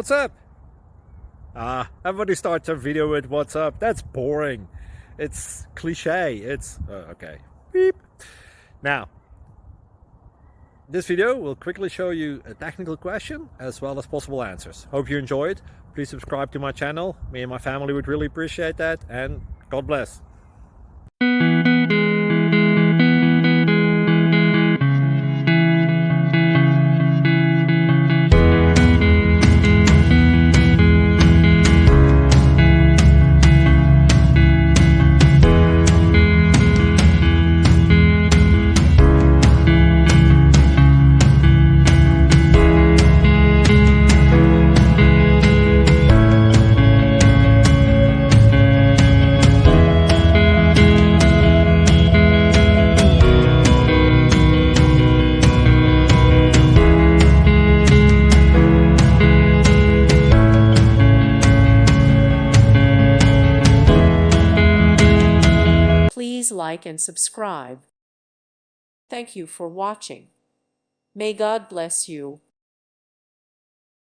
what's up? Everybody starts a video with what's up. That's boring. It's cliche. It's okay. Beep. Now, this video will quickly show you a technical question as well as possible answers. Hope you enjoyed. Please subscribe to my channel. Me and my family would really appreciate that, and God bless. Please like and subscribe. Thank you for watching. May God bless you.